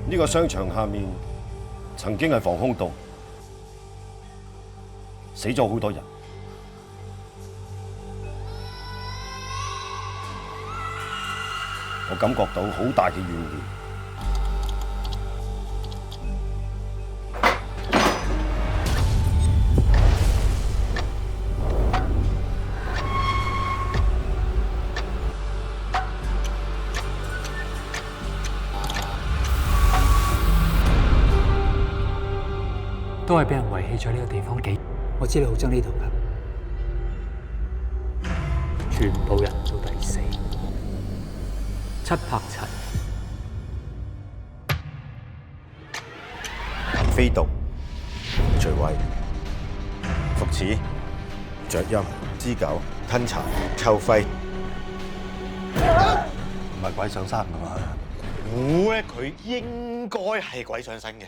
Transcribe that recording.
呢個商場下面曾經係防空洞，死咗好多人。我感覺到好大嘅怨念。都係俾人遺棄咗呢個地方幾，我知你好憎呢度㗎，全部人都抵死，七拍齊。飛毒、徐渭、服齒、雀陰、支狗、吞茶、臭輝，唔係鬼上身㗎嘛？估咧，佢應該係鬼上身嘅。